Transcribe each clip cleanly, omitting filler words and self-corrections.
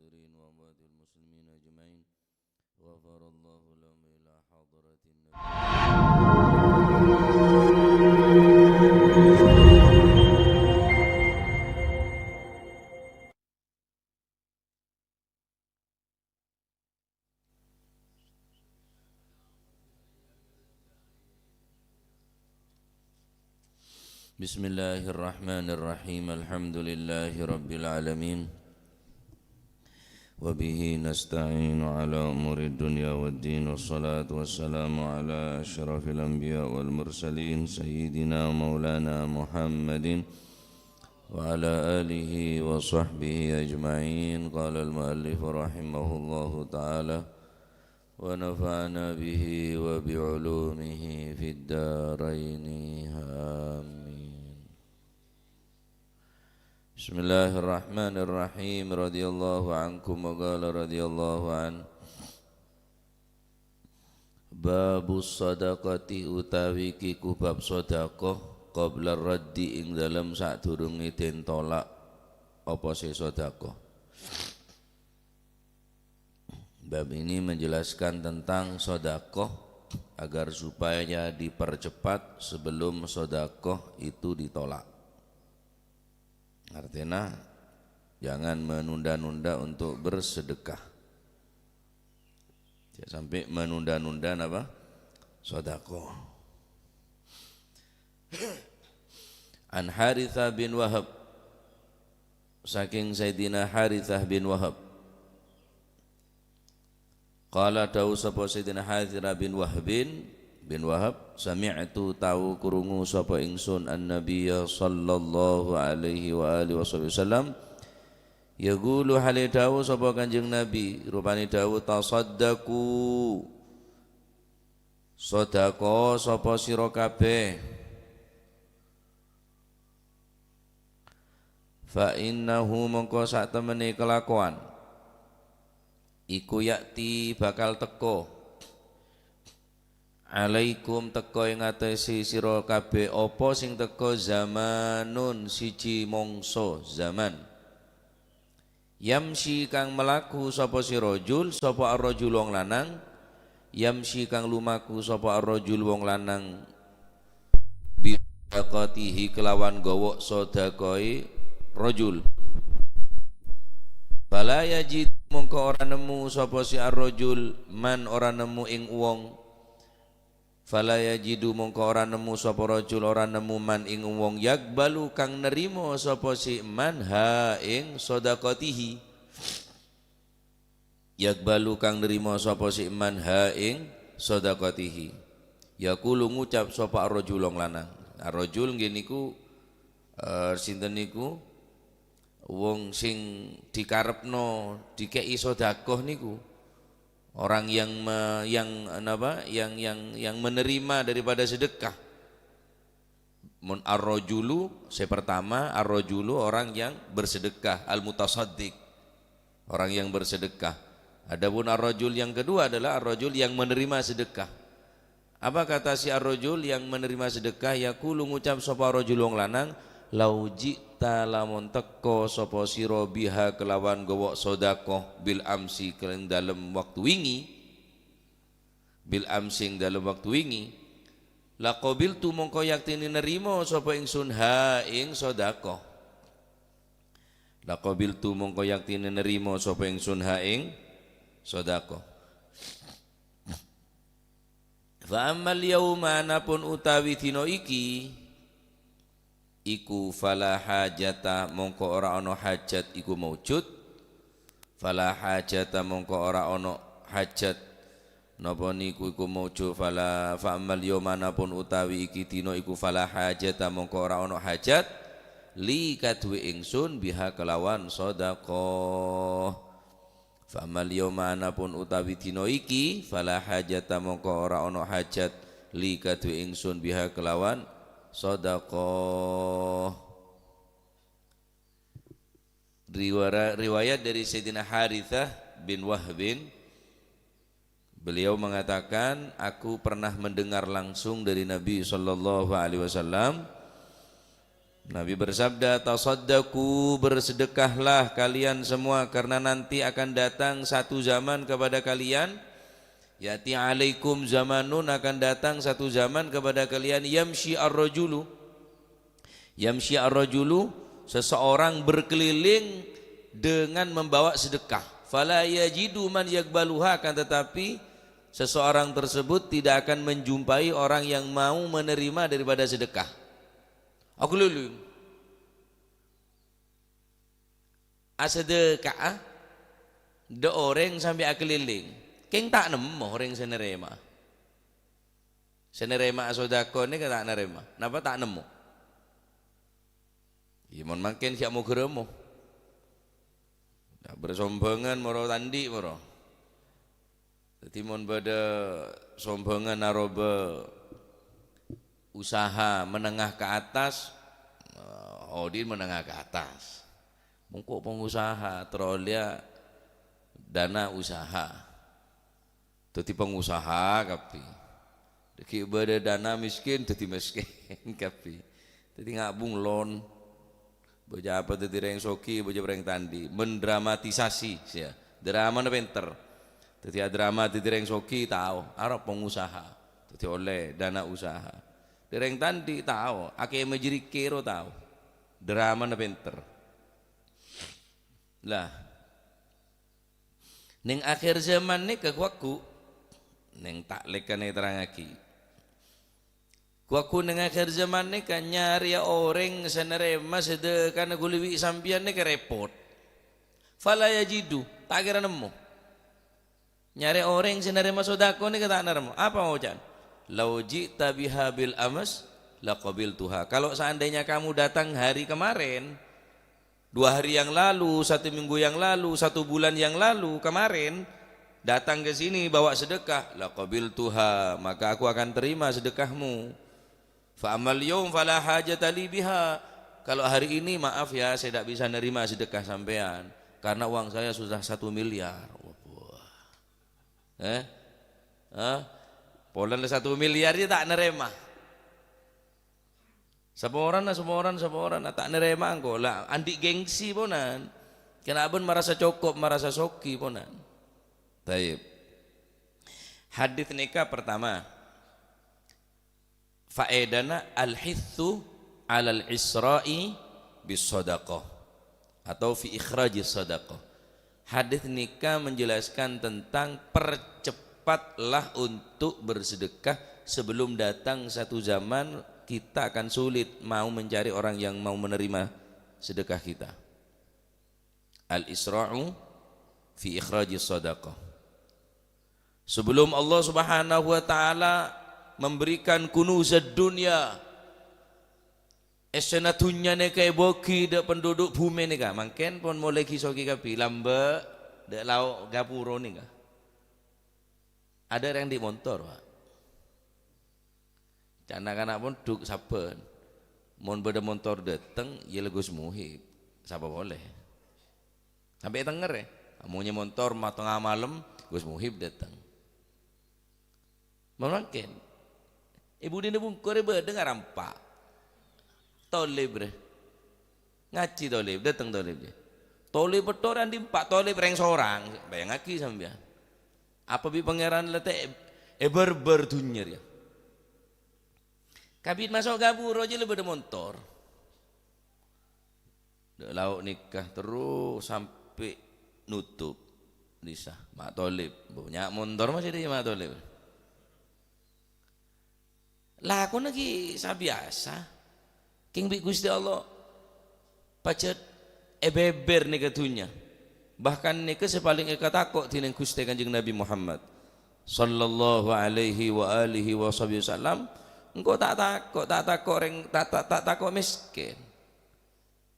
الحاضرين وأموات المسلمين أجمعين غفر الله لهم إلى حضرة النبي. بسم الله الرحمن الرحيم الحمد لله رب العالمين وبه نستعين على أمور الدنيا والدين والصلاة والسلام على أشرف الأنبياء والمرسلين سيدنا مولانا محمد وعلى آله وصحبه أجمعين. قال المؤلف رحمه الله تعالى ونفعنا به وبعلومه في الدارين آمين. Bismillahirrahmanirrahim. Radhiyallahu ankum wa qala radhiyallahu an. Babus sadaqati utawi kiku bab sedekah qabla raddi ing dalem sadurunge den tolak apa se sedekah. Bab ini menjelaskan tentang sedekah agar supaya dipercepat sebelum sedekah itu ditolak. Artinya jangan menunda-nunda untuk bersedekah. Jangan sampai menunda-nunda apa? Sedekah. An Harithah bin Wahab, saking Sayyidina Harithah bin Wahab. Qala dawu sapa Sayyidina Harithah bin Wahab, sami'tu tahu kurungu sapa ingsun an-nabiyya sallallahu alaihi wa alihi wasallam yaqulu hale dawu sapa Kanjeng Nabi rupane dawu tasaddaqu sedekah sapa sira kabeh fa innahu mongko sak temene kelakuan iku yakti bakal teko alaikum teko ing atase sira kabeh apa sing teko zamanun siji mangsa zaman yamsi kang melaku sapa si rajul sapa ar-rajul wong lanang yamsi kang lumaku sapa ar-rajul wong lanang bi sadaqatihi kelawan gawa sedekahe rajul fala yajid mongko ora nemu sapa si ar-rajul man ora nemu ing wong fala yajidu mongko ora nemu sapa rajul ora nemu man ing wong yakbalu kang nerima sapa si man ha ing sedaqatihi yakbalu kang nerima sapa si man ha ing sedaqatihi yaqulu ngucap sapa rajul wong lanang rajul nggih niku sinten niku wong sing dikarepno dikeki sedekah niku orang yang menerima daripada sedekah. Mun ar-rajulu pertama ar-rajulu orang yang bersedekah, al-mutasaddiq orang yang bersedekah. Adapun ar-rajul yang kedua adalah ar-rajul yang menerima sedekah. Apa kata si ar-rajul yang menerima sedekah? Yaqulu ngucap sapa rajul wong lanang lauji ta lamun teko sapa sira biha kelawan gawa sedekah bil amsi keling dalem waktu wingi bil amsing dalem waktu wingi laqabiltu mongko yaktine nerima sapa ingsun ha ing sedekah laqabiltu mongko yaktine nerima sapa ingsun ha ing sedekah fa ammal yauma anapun utawi dina iki iku fala hajata mongko ora ana hajat iku maujud fala hajata mongko ora ana hajat napa niku iku maujud fala fa amal yamanapun utawi iki dina iku fala hajata mongko ora ana hajat li kadwe ingsun biha kelawan sedekah fa amal yamanapun utawi dina iki fala hajata mongko ora ana hajat li kadwe ingsun biha kelawan sedekah. Riwayat dari Sayyidina Harithah bin Wahbin, beliau mengatakan aku pernah mendengar langsung dari Nabi sallallahu alaihi wasallam Nabi bersabda, tasaddaqu, bersedekahlah kalian semua, karena nanti akan datang satu zaman kepada kalian, yati alaikum zamanun, akan datang satu zaman kepada kalian, yamshi ar-rajulu, seseorang berkeliling dengan membawa sedekah, fala yajidu man yakbaluha, akan tetapi seseorang tersebut tidak akan menjumpai orang yang mau menerima daripada sedekah. Aku lulu asedekah de orang sampai akeliling keng tak nemu orang senerema sodako ni tak nerema, napa tak nemu? Imun makin siap mau geremo bersombongan moro tandi moro, jadi mon pada sombongan naroba usaha menengah ke atas, Odin menengah ke atas, mungkuk pengusaha trolnya dana usaha, jadi pengusaha kapi, deki pada dana miskin jadi miskin kapi, jadi ngabung loan, baca apa jadi reng soki, baca reng tandi, mendramatisasi, ya drama pinter, jadi drama jadi reng soki tahu, arah pengusaha, jadi oleh dana usaha. Dereng tandi tahu, ake majiri kero tahu, drama na pinter. Lah, neng akhir zaman ni kekuaku, neng tak lekan terangaki. Kuaku neng akhir zaman ni kan nyari orang senerema sedekah naguliwi sampian ni kerepot. Fala yajidu, tak kira nemu. Nyari orang senerema sodako ni kata nemu. Apa mau can? Lau ji'ta biha bil amas laqabiltuha. Kalau seandainya kamu datang hari kemarin, 2 hari yang lalu, 1 minggu yang lalu, 1 bulan yang lalu kemarin, datang ke sini bawa sedekah, laqabiltuha, maka aku akan terima sedekahmu. Fa amal yaum fala hajata li biha. Kalau hari ini maaf ya, saya tidak bisa nerima sedekah sampean karena uang saya sudah 1 miliar. Polan 1 miliar dia tak nerema. Semua orang tak nerema engkau lah. Andik gengsi ponan. Kenapa merasa cukup, merasa soki ponan. Taib. Hadis nikah pertama. Faedana al-hithu alal isra'i bis sadaqah atau fi ikhrajis sadaqah. Hadis nikah menjelaskan tentang percepatlah untuk bersedekah sebelum datang satu zaman kita akan sulit mau mencari orang yang mau menerima sedekah kita. Al-isra'u fi ikhrajis sadaqah. Sebelum Allah Subhanahu wa taala memberikan kunuzad dunia, esenatunya ne kay boki de penduduk bumi ni ka, mangken pon mulai kisoki kapi lambe de lau gapuro ni ka. Ada yang di motor, Pak. Canak-canak pun duk saben. Mon beda motor dateng, ya Gus Muhib. Siapa boleh. Sampai tenger ya. Amunya motor tengah malam, Gus Muhib datang. Mungkin ibu dina bungkure dengar rampak. Tolib bre. Ngaci tolib, datang tolib dia. Tolib betoran di 4 tolib reng seorang. Bayang aki sampean. Apa bi pangeran letek berber dunya ya. Kabit masuk gabur aja lebih ada motor. Lauk nikah terus sampai nutup disah. Mak tolib banyak motor masih dia mak tolib. Lah aku lagi sabiasa. King bi Gusti Allah pacet beber nih ketunya. Bahkan nih sepaling ekatakok tineng Gusti Kanjeng Nabi Muhammad sallallahu alaihi wa alihi wasallam. Engkau tak takut miskin.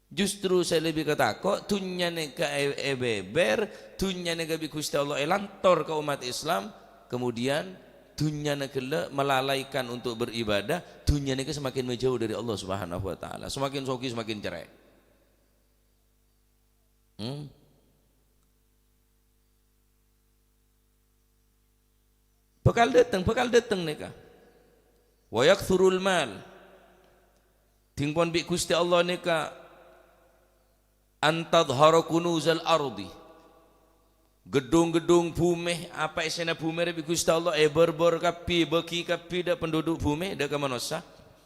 Justru saya lebih ketakut tunya neka beber, tunya neka bi Gusti Allah elantor ke umat Islam, kemudian tunya neka melalaikan untuk beribadah, tunya neka semakin menjauh dari Allah Subhanahu wa taala, semakin soki semakin cerai. Bekal datang neka. Wa yakthurul mal. tingpon bi Gusti Allah nika antadhara kunuzal ardi, gedung-gedung bumi apa isena bumi bi Gusti Allah berbor kapi beki kapi da penduduk bumi da ka manusia.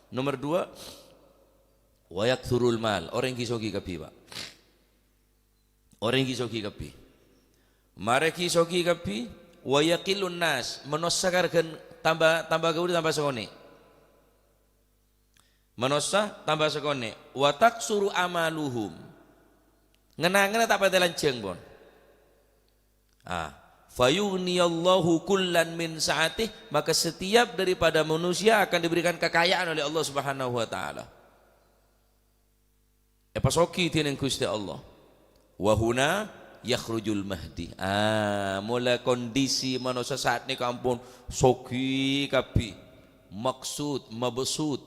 Nomor 2 wa yakthurul mal, orang kisogi kapi Pak, orang kisogi kapi mare kisogi kapi wa yaqillun nas, menosakarkan tambah gaudi tambah sekone, menosa tambah sekone, wa taksuru amaluhum, ngenang-ngenang tak pada lanceng pun. Fayughniyallahu kullan min sa'atih, maka setiap daripada manusia akan diberikan kekayaan oleh Allah Subhanahu wa taala. Pasoki tineng Gusti Allah. Wa huna yakhrujul mahdi. Mula kondisi manusia saat ini kampun soki kapi, maksud mabsud,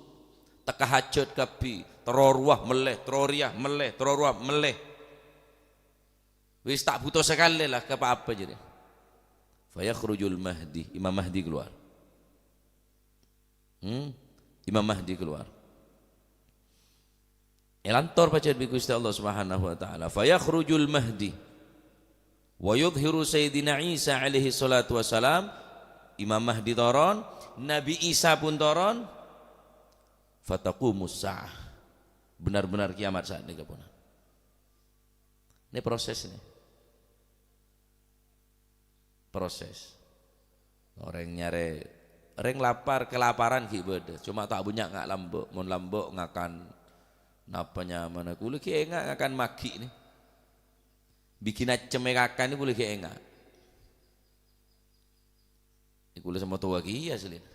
takahajat kapi, terorwah meleh, teroriah meleh, terorwah meleh. Wis tak butuh sekali lah ke apa jadi. Fayakhrujul mahdi, Imam Mahdi keluar. Imam Mahdi keluar. Elantor baca bi Gusti Allah Subhanahu wa taala. Fayakhrujul mahdi wa yudhiru sayyidina Isa alaihi salatu wassalam. Imam Mahdi toron, Nabi Isa pun toron. Fataqumus sa'ah. Benar-benar kiamat saat ini kapunan. Ini proses nih. Proses orang nyare orang lapar kelaparan ki beda cuma tak banyak ngak lambok mun lambok ngakan napanya mana kule ki engak ngakan maki nih bikin acem ngakan ni kule ki engak kule sama tua ki ya selin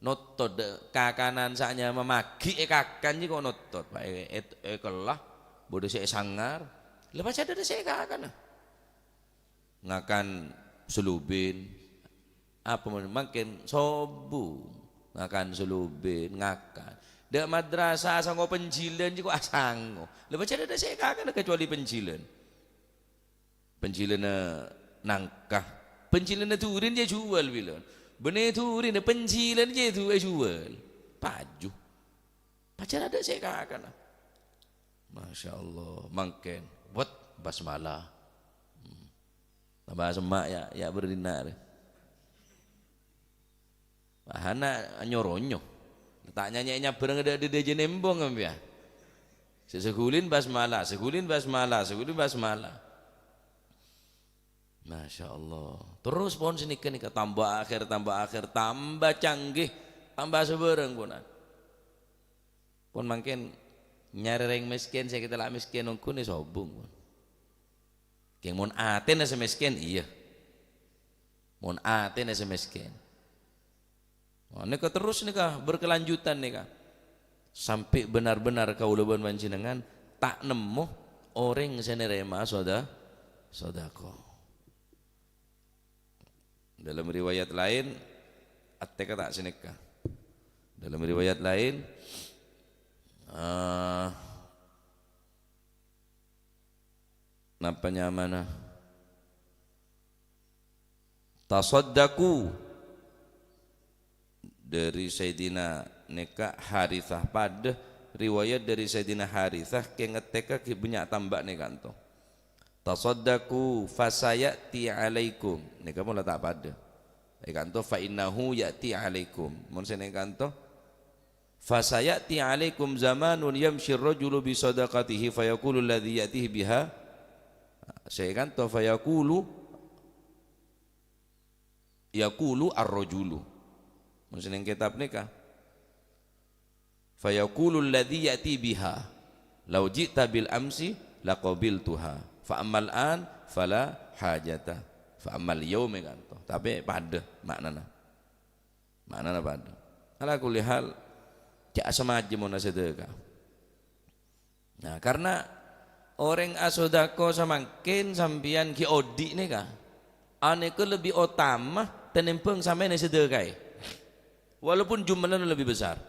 notot kakanan saknya memaki kakan ji kok notot pak kelah bodoh saya sangar lepas ada saya kakan ngakan selubin apa makin sobu ngakan selubin ngakan dak madrasah sanggo penjilan juga asango lepas ada saya kakak kecuali penjilan nangkah penjilan turin dia jual bilang bener turin penjilan dia tu jual paju pacar ada saya kakak Masya Allah makin buat basmalah tambah semak ya berdinar. Bahana nyoronyo. Tak nyanyi bareng ada di jenembong kan ya. Segulin basmalah, segulin basmalah, segulin basmalah. Masya Allah. Terus pon sini kan tambah akhir, tambah canggih, tambah sebereng punan. Pon makin nyari reng miskin, saya kita lah miskin ungkun ni sobung. Yang mon aten na semiskin iya. Mon aten na semiskin. Nika terus nika berkelanjutan nika. Sampai benar-benar kaulaban panjenengan tak nemu orang senerema sodako. Dalam riwayat lain at-teka tak seneka. Dalam riwayat lain napanya mana tasaddaku dari Sayyidina Neka Harithah pada riwayat dari Sayyidina Harithah ke ngeteka ke banyak tambah nih kanto tasaddaku fasayati alaikum neka mula tak pada kanto fa innahu yati alaikum mun sene kanto fasayati alaikum zamanun yamshi ar-rajulu bi sadaqatihi fayaqulu alladhi yatihi biha saya kan fa yaqulu ar-rajulu maksudnya kitab nikah fa yaqulu alladhi yati biha law ji'ta bil amsi laqabiltuha fa ammal an fala hajata fa ammal yaum kan tapi pada maknana pada ala kulli hal jak semaje mun sedekah nah karena orang asodako samangkin sampian ki odi nih kah ane ke lebih utama tenempeng sampai nih sedekah walaupun jumlahnya lebih besar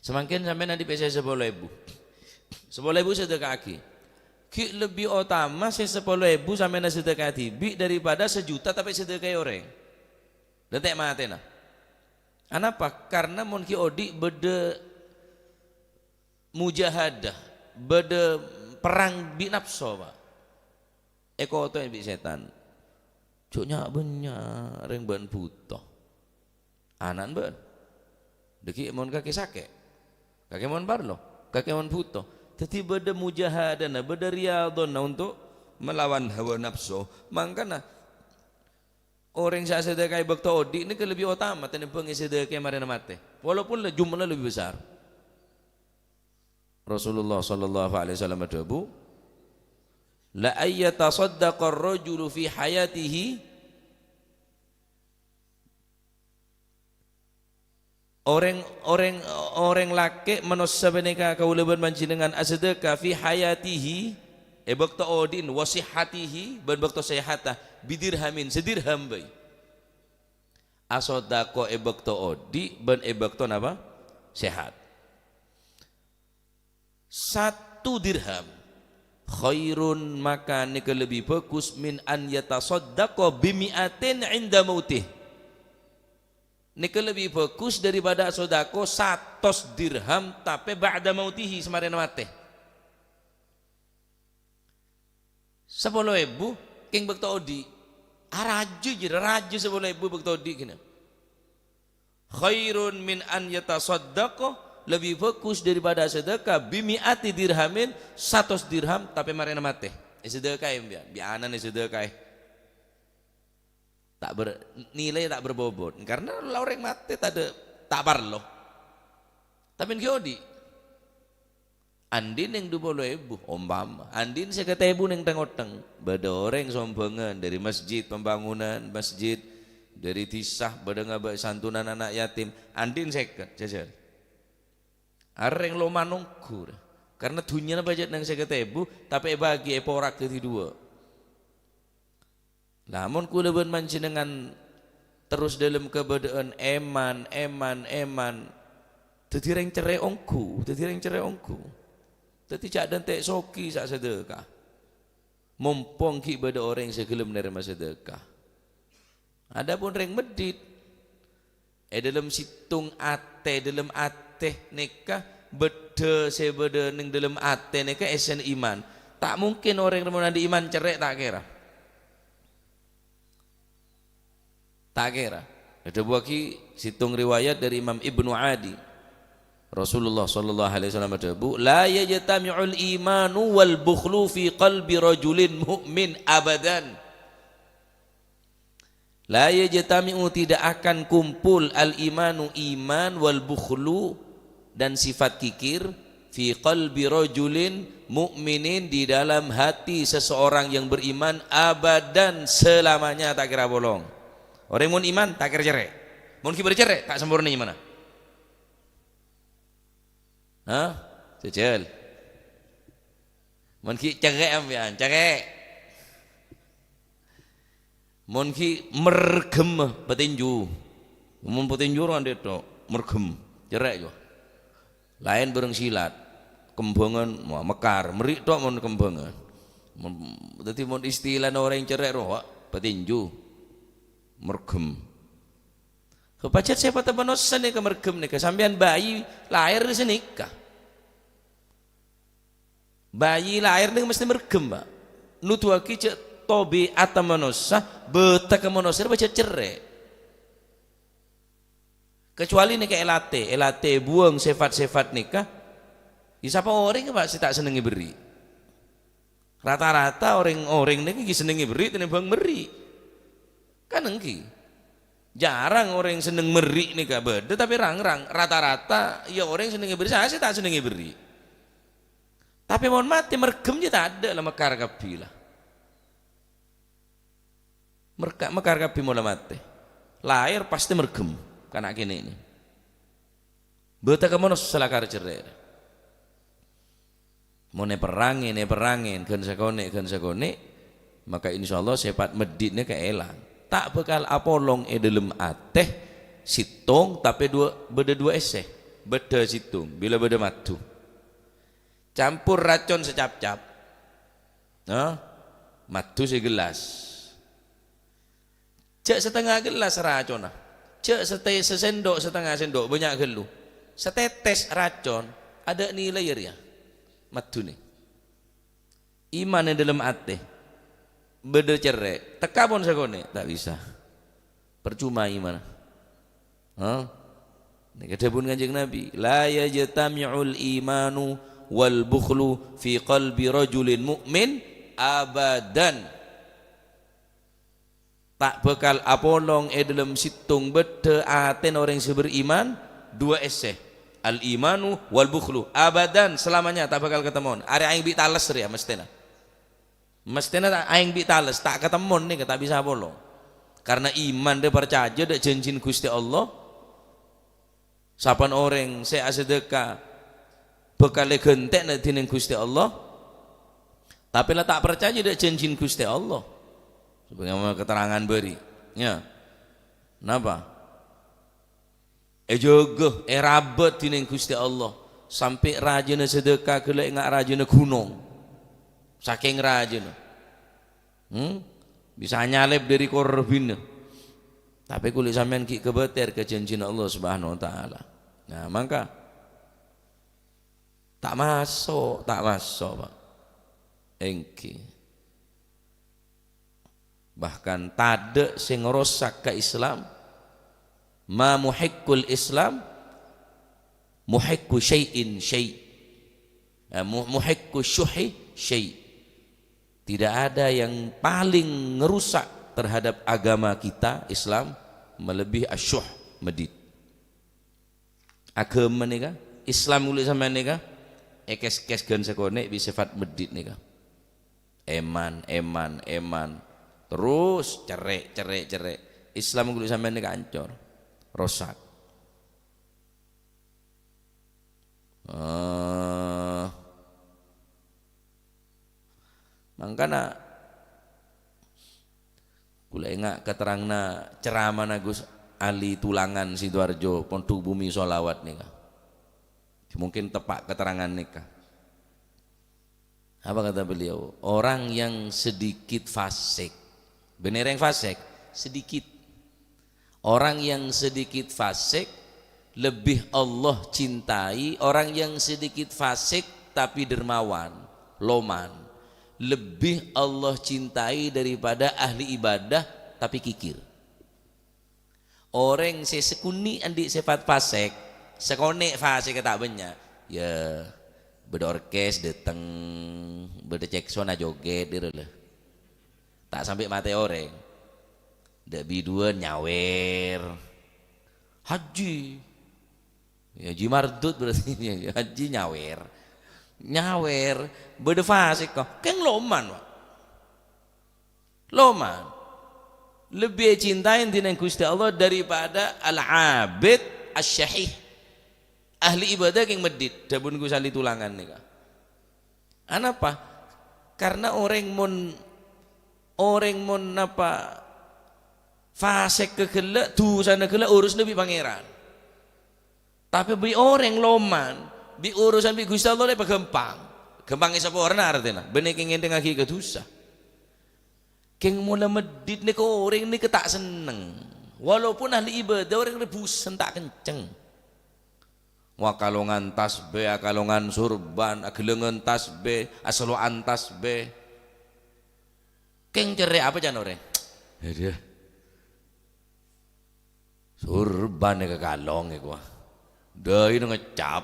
semangkin sampai nanti pesa 10.000 sedekah ki lebih utama saya 10.000 sampai nih sedekah tibi daripada 1 juta tapi sedekah orang detek mati nah kenapa karena mun ki odi beda mujahadah beda perang bi nafsu Pak eko to bi setan cuknya banyak reng ban butuh anan ban deki mon kaki sake kaki mon barlo kaki mon butuh jadi beda mujahadah beda riyadhah untuk melawan hawa nafsu mangkana orang saya sedekah bakta odi ini lebih utama tenimbang sedekah marina mate walaupun jumlah lebih besar. Rasulullah sallallahu alaihi wasallam berdabu la ayyatasaddaqa ar-rajulu fi hayatihi orang laki manusia beneka kaulaban mancinengan asedekah fi hayatihi bakta odin wasihatihi ban bakta sehatah bidirhamin sedirham bae asodako bakta odi ban bakta napa sehat 1 dirham khairun maka ini lebih bagus min an yatasaddaqa bimi'atin inda mautih ini lebih bagus daripada sodako 100 dirham tapi ba'da mautihi semarin mati 10.000 king bakta odi raju 10.000 bakta odi kena khairun min an yatasaddaqa lebih bagus daripada sedekah bimi'ati dirhamin 100 dirham tapi marina mate sedekah bianan sedekah tak bernilai tak berbobot karena orang mate tak parlo tapi kiodi andin yang 20.000 umpama andin 50.000 yang tengoteng beda orang sombongan dari masjid pembangunan masjid dari tisah beda ngabak santunan anak yatim andin 50 jajar areng lo manungkur karena dunia budget nang 50.000 tapi bagi porak jadi 2 namun kula ben manjenengan terus dalam keberadaan eman dadi reng cerai ongku dadi cak dan tek soki sak sedekah mumpung ki beda orang segelem nerima sedekah adapun reng medit dalam situng dalam nikah beda sebeda ning dalam ate nikah esen iman tak mungkin orang yang ada iman cerek tak kira ada buaki situng riwayat dari Imam Ibnu Adi Rasulullah sallallahu alaihi wasallam berdabu la yajtami'ul imanu wal bukhlu fi qalbi rajulin mu'min abadan la yajtami'u tidak akan kumpul al imanu iman wal bukhlu dan sifat kikir fi qalbi rajulin mu'minin di dalam hati seseorang yang beriman abadan selamanya tak kira bolong orang mun iman tak kira cerai mun ki bercerai tak sempurna gimana Cecel mun ki cerai ambian cerai mun ki mergem petinju mun petinju orang itu mergem cerai jo lain bareng silat kembangan mekar merik tok mun kembangan dadi mun istilah orang yang cerai roh petinju mergem kepacet siapa tebanossan nih ke mergem nih sampean bayi lahir di senikah bayi lahir nih mesti mergem Pak nutuaki cek tobi atamanosah beta kemonosir baca cerai kecuali nih kayak elate buang sifat-sifat nikah siapa orang Pak sih tak senengi beri rata-rata orang nih senengi beri tenimbang beri kan engki jarang orang yang seneng meri nikah beda tapi rang-rang rata-rata ya orang yang senengi beri saya sih tak senengi beri tapi mohon mati mergemnya tak ada lah mekar kapi lah mekar kapi mulai mati lahir pasti mergem kanak kini ini beta kemono selakar cerai mau perangin kan sakone maka insyaallah sifat meditnya keelang tak bakal apolong dalam ateh situng tapi beda dua eseh beda situng bila beda matu campur racun secap-cap matu segelas cek setengah gelas racun cek sesendok setengah sendok banyak gelu setetes racun ada nilai ya matune iman yang dalam ate beda cerai teka pun sakone tak bisa percuma iman. Ini kata pun Kanjeng Nabi, la yajtami'ul imanu wal bukhlu fi qalbi rajulin mu'min abadan. Tak bakal apolong dalam situng beda aten orang yang beriman dua ese. Al imanu wal bukhlu abadan selamanya tak bakal ketemu. Ada aing bi tales ya mestena. Mestena aing bi tales tak ketemu nih tak bisa apolong. Karena iman dia percaya dia janjin Gusti Allah. Sapan orang saya sedekah bekal gentek nak dinin Gusti Allah. Tapi lah tak percaya dia janjin Gusti Allah. Sebagaimana keterangan beri. Ya. Napa? Jogoh rabat dinin Gusti Allah sampai rajana sedekah kelek ngak rajana gunung. Saking rajana. Bisa nyalep dari korbin. Tapi kulit sampean ki kebeter ke janjin Allah Subhanahu wa taala. Nah, maka tak masuk Pak. Engki. Bahkan tade sing ngerosak ke Islam. Ma muhikkul Islam muhikku syai'in syai'. Muhikku syuhi syai'. Tidak ada yang paling ngerusak terhadap agama kita Islam melebihi asyuh medit. Agama nika Islam kulit sampean nika ekes-kes gen sekone bisifat medit nika. Eman terus cerek. Islam kulit sampean nika ancor, rosak. Mangkana kula engak keterangna ceramah Gus Ali Tulangan Sidoarjo Pontu Bumi Solawat nika. Mungkin tepat keterangan nika. Apa kata beliau? Orang yang sedikit fasik. Bener yang fasik? Sedikit. Orang yang sedikit fasik lebih Allah cintai orang yang sedikit fasik tapi dermawan, loman. Lebih Allah cintai daripada ahli ibadah tapi kikir. Orang sesekuni andi sifat fasik, sekonek fasik tak banyak. Ya, beda orkes dateng, beda ceksona joget dia lah. Tak sampai mati orang. Dak biduan nyawer. Haji. Ya haji mardut berarti haji nyawer. Nyawer beda fasik kok keng loman Pak. Loman lebih cintain dina Gusti Allah daripada al-abid asy-syahih ahli ibadah yang medit dabun Gus Ali Tulangan nika. Anapa? Karena orang mun apa fasik kegelek dosane gelek urus lebih pangeran. Tapi bi orang loman bi urusan bi Gusti Allah lebih gampang. Gampang sapa ora artinya. Bener keng ngenteng lagi ke dosa. Keng mula medit nih orang nih tak seneng. Walaupun ahli ibadah orang rebusan tak kenceng. Wa kalongan tasbih, kalongan surban, agelengan tasbih, asaloan tasbih. Keng cerai apa jan orang? Dia. Surban ke kalong iku. Dai ngecap.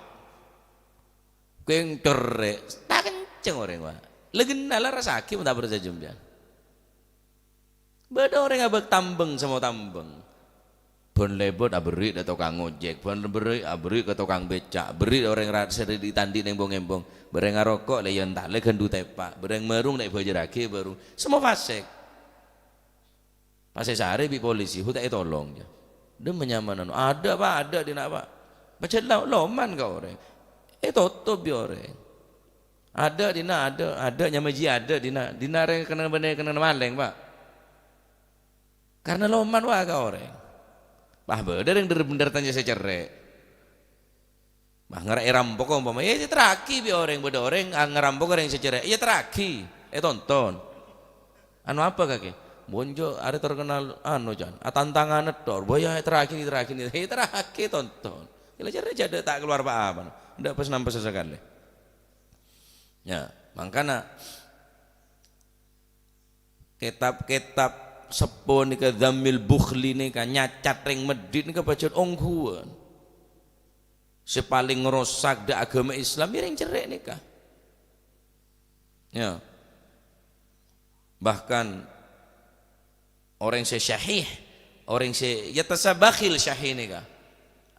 Keng cerai tak kenceng orang Pak. Legenda lah rasaki mun tak berjajum jan. Beda orang abek tambeng sama tambeng. Bon lebot aberi ke tukang ngojek, bon beri aberi ke tukang becak, beri orang rasa ditandi nembong-nembong, bereng ngarokok le yen tak le gendu tepak, bereng merung nek bojerake baru. Semua fasik. Pasai sare bi polisi, hutak tolong ya. Dia menyamanan, ada Pak, ada di nak Pak. Baca loman kau orang. Tutup bi orang. Ada di nak ada nyamaji ada di nak yang kena bener kena maleng Pak. Karena loman wah kau orang. Bah beda yang bener tanya saya cerai. Bah ngerai rampok umpama ya teraki bi orang beda orang ngerampok orang saya cerai. Ya teraki. Tonton. Anu apa kaki? Bonjo ada terkenal anu jan. Tantangan tor. Boya teraki tonton. Gila cerai jadi tak keluar apa-apa. Ndak nampak sesekali. Ya, makanya kitab-kitab sepo nika Dhammil Bukhli nika nyacat ring medit nika bacot ongguan. Sepaling ngerosak da agama Islam ya ring cerai nika. Ya. Bahkan orang syahih, orang ya tasabakhil syahih nika.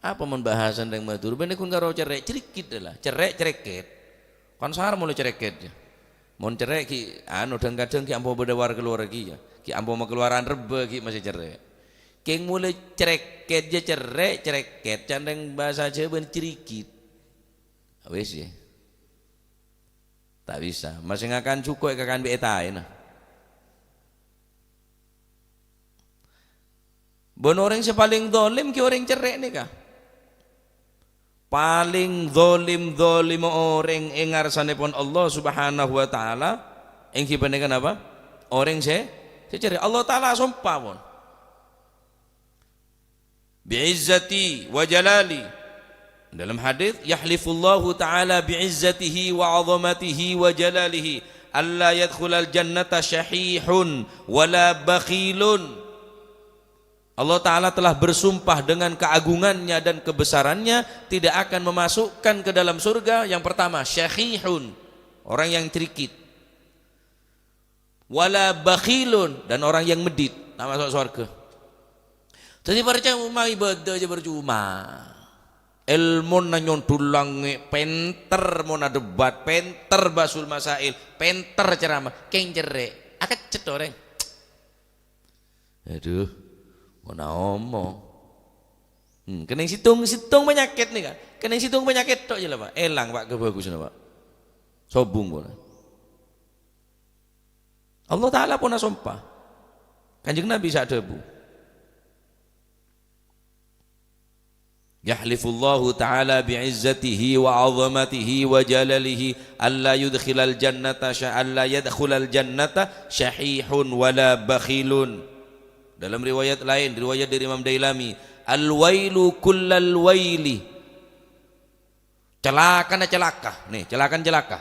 Apa membahasan yang matur ben kun karo cerai cerikit lah, cerai cereket. Kan sahar mulai cereket ya. Mon cerai ki anu dan kadang ki ampo bedawar keluar ki ya. Ki ampo mau keluaran rebe ki masih cerai. Ki mulai cereket je cerai cereket candeng bahasa Jawa ben cerikit. Wis ya. Tak bisa, masih ngakan cukup kakan betai nah. Bon orang sepaling dolim ki orang cerai nih kah? Paling dolim orang engarsanipun Allah Subhanahu Wa Taala engki panengan apa? Orang cerai Allah Taala sumpah pun. Bi'izzati wa jalali. Dalam hadis yahlifullahu ta'ala bi'izzatihi wa 'azamatihi wa jalalihi alla yadkhulal jannata syahihun wala bakhilun. Allah Ta'ala telah bersumpah dengan keagungannya dan kebesarannya tidak akan memasukkan ke dalam surga yang pertama syahihun, orang yang cerikit, wala bakhilun, dan orang yang medit tak masuk surga. Jadi percuma ibadah aja percuma. Ilmu nanyon tulang penter mau debat, penter basul masail, penter ceramah, keng cerai, akak cetoreng. Aduh, mau omong. Kena situng penyakit nih kan, kena situng penyakit tok je lah pak, elang pak kebagusan pak, sobung pun. Allah Taala pun sumpah, kanjeng Nabi sak debu. Yahlifullahu ta'ala bi'izzatihi wa 'azamatihi wa jalalihi alla yudkhilal jannata alla yadkhulal jannata syahihun wala bakhilun. Dalam riwayat lain, riwayat dari Imam Dailami, al-wailu kullal waili. Celaka. Nih, celaka.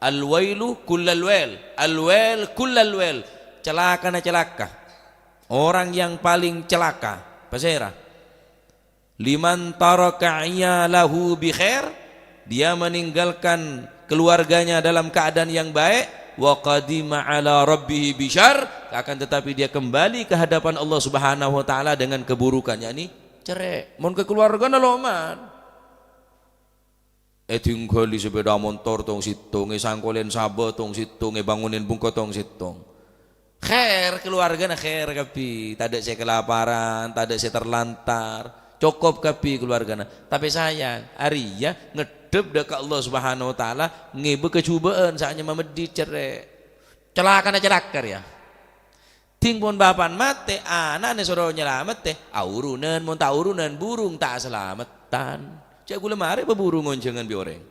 Al-wailu kullal wail. Al-wail kullal wail. Celaka. Orang yang paling celaka. Pasera. Liman taraka lahu bi khair, dia meninggalkan keluarganya dalam keadaan yang baik, wa qadima ala rabbih bi syarr, akan tetapi dia kembali ke hadapan Allah Subhanahu wa taala dengan keburukan, yakni cerai. Mon ke keluarga loman. Tinggali sepeda motor tong situng, sangkolen sabo tong situng, bangunin bungko tong situng. Khair keluarga na khair kapi, tak ada saya kelaparan, tak ada saya terlantar. Cukup kapi keluargana, tapi sayang Arya ngedep dekat Allah Subhanahu Wa Taala ngebe kecubaan saatnya memedi cerai celaka ya ting pun bapan mate anak ne suruh nyelamet teh aurunan mun tak urunan burung tak selamatan cak gula mare beburung ngoncengan bi orang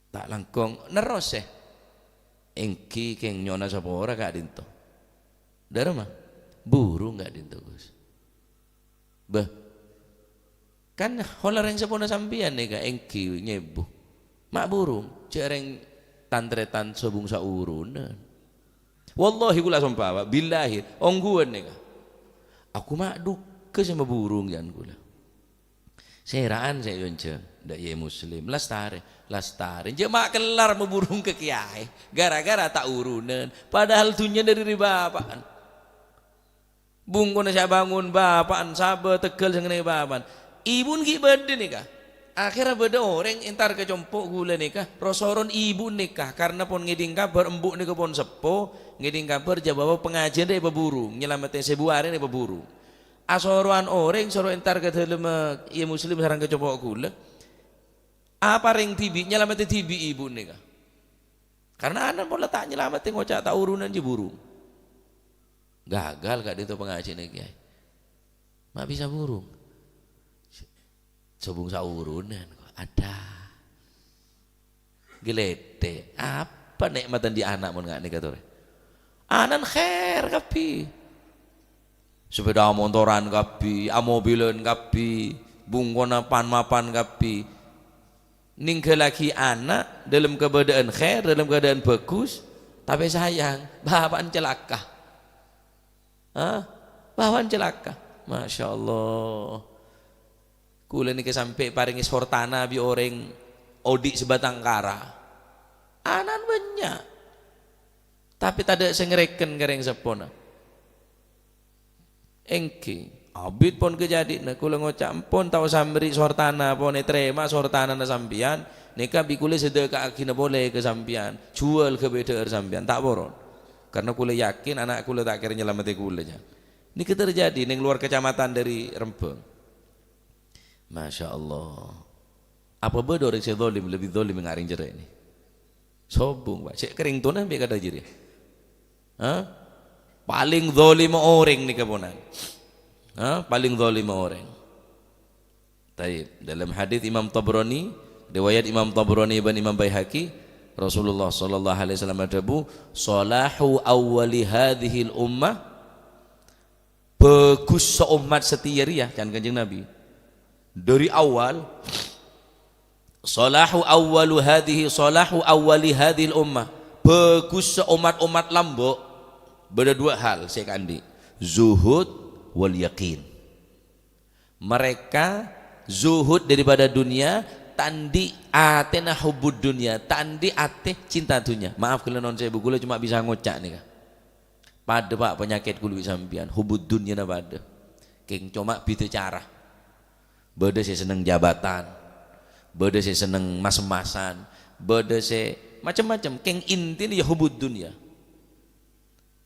tak langkong neros engki keng nyona sapora kak dinto dari mah burung gak dinto Gus. Bah, kan holar yang sepona sampian nih kak engki nyebu mak burung cereng tantretan sobung saurunan wallahi kula sumpah pak billahi ongguan nih kak aku mak duka sama burung jangan kula seraan saya yonce ndak ye muslim lastari je mak kelar mau burung ke kiai gara-gara tak urunan padahal tunya dari ribapaan bungkuna saya bangun bapaan sabar tegel sengenai bapan ibun ki bede nikah akhirnya beda orang entar ke compok gula nikah rosoron ibu nikah karena pun ngiding kabar embuk nikah pun sepo ngiding kabar jabawa pengajian dari beburung nyelamatin sebuarin dari beburung asoroan orang soro entar ke dalam iya muslim sarang ke compok gula apa ring tibi nyelamatin tibi ibu nikah karena anak pun letak nyelamatin ngocak tak urunan je burung gagal gak itu pengajian kiai mak bisa burung sobung saurunan ada gelete apa nikmatan di anak mun gak nikah tuh anan khair kapi sepeda motoran kabeh, mobilan kabeh, bungkona pan-mapan kabeh. Ninggalake anak dalam keadaan khair, dalam keadaan bagus, tapi sayang, bapak celaka. Bapak celaka. Masya Allah. Kula niki sampai paringi sortana bi orang odik sebatang kara. Anan banyak. Tapi tak ada sengereken kereng sepona. Engke abid pun kejadi nak kula ngocak pun tahu sambri sortana pun terima sortana na sampian nika bi kula sedekah akina boleh ke sampian jual ke beda sampian tak boron karena kula yakin anak kula tak kira nyelamati kula nya niki terjadi ning luar kecamatan dari Rempeng. Masya Allah. Apa bedo orang saya zalim lebih zalim ngaring jerak ini sobung pak cek kering tunan bi kada jiri paling zalim orang nih kaponan. Paling zalim orang. Taib. Dalam hadis Imam Tabrani, riwayat Imam Tabrani dan Imam Baihaqi, Rasulullah sallallahu alaihi wasallam adabu, "Salahu awwali hadhil ummah." Bagus seumat setiariyah kan Kanjeng Nabi. Dari awal salahu awwali hadhil ummah. Bagus seumat-umat lambok. Beda dua hal saya kandi, zuhud wal yakin. Mereka zuhud daripada dunia, tandi atena hubud dunia, tandi ate cinta dunia. Maaf kalau non saya bukula cuma bisa ngocak nih kah. Pada pak penyakit kulu sampian hubud dunia na pada. Keng cuma bitu cara. Beda saya seneng jabatan, beda saya seneng mas-masan, beda saya macam-macam. Keng inti ya hubud dunia.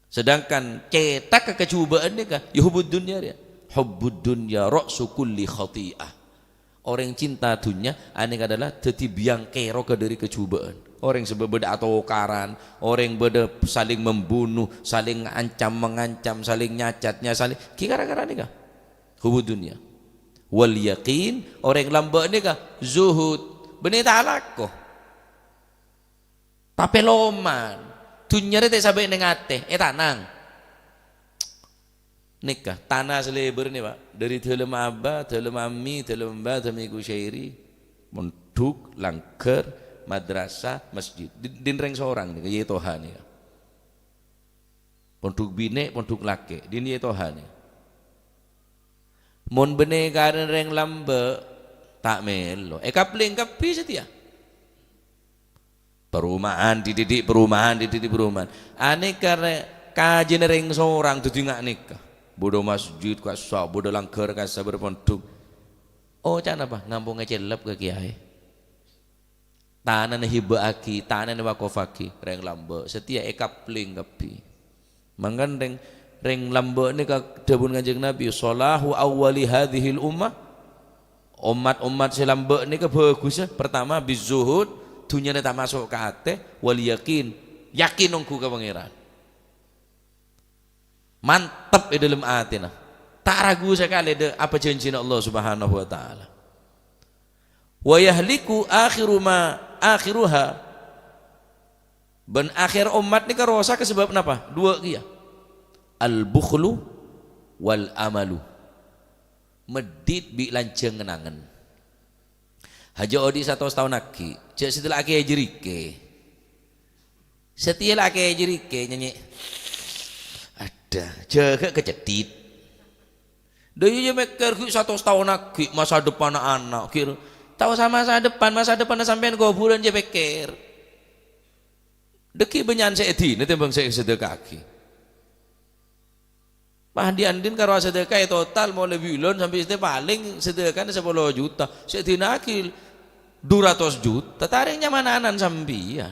Sedangkan cetak kecubaan dia kah? Ya hubud dunia dia. Hubbud dunya ra'su kulli khati'ah. Orang cinta dunia ini adalah tetibiang kero ke dari kecubaan. Orang sebeda atau karan, orang beda saling membunuh, saling ancam mengancam, saling nyacatnya, saling gara-gara ini kah? Hubbud dunya. Wal yaqin, orang lambat ini kah? Zuhud. Benih talako. Tapi loman. Dunia itu sampai nengate, tanang. Nikah, tanah selebar nih pak. Dari dalam abah, dalam ami, dalam mbah, dalam iku syairi, monduk, langker, madrasah, masjid. Dinreng seorang nih, kayak Tuhan nih. Ponduk bine, ponduk laki, dini Tuhan nih. Mon bene karen reng lambe, tak melo. Kapling kapi setia. Perumahan dididik perumahan. Aneh karena kajian ring seorang tu tinggal nikah. Bodoh masjid kasar, bodoh langgar kasar berpondok. Oh cana apa? Ngampung ngecelap ke kiai. Tanah hibaki, tanah wakofaki, reng lambe. Setia kapling kapi. Mangan reng lambe ni kak debun Kanjeng Nabi. Salahu awwali hadhil ummah. Umat selambe ni ke bagus. Pertama bizuhud. Dunia tak masuk ke hati, wal yakin nongku ke pangeran. Mantap di dalam hati nah. Tak ragu sekali de apa janji Allah Subhanahu wa taala. Wa yahliku akhiruha. Ben akhir umat ni kan rosak ke sebab apa? Dua kia. Al bukhlu wal amalu. Medit bi lanceng ngenangen. Haji odi 100 tahun lagi, cek setelah aki jerike, setelah aki jerike nyanyi, ada jaga kecedit. Doi je meker 100 tahun lagi masa depan anak kira, tahu sama masa depan sampean kau bulan je meker. Deki benyan seedi, nanti bang saya sedekah aki. Mahdi andin karo sedekah total mau lebih ulun sampai paling sedekahnya 10 juta, sedina aki 200 juta taringnya mananan sambian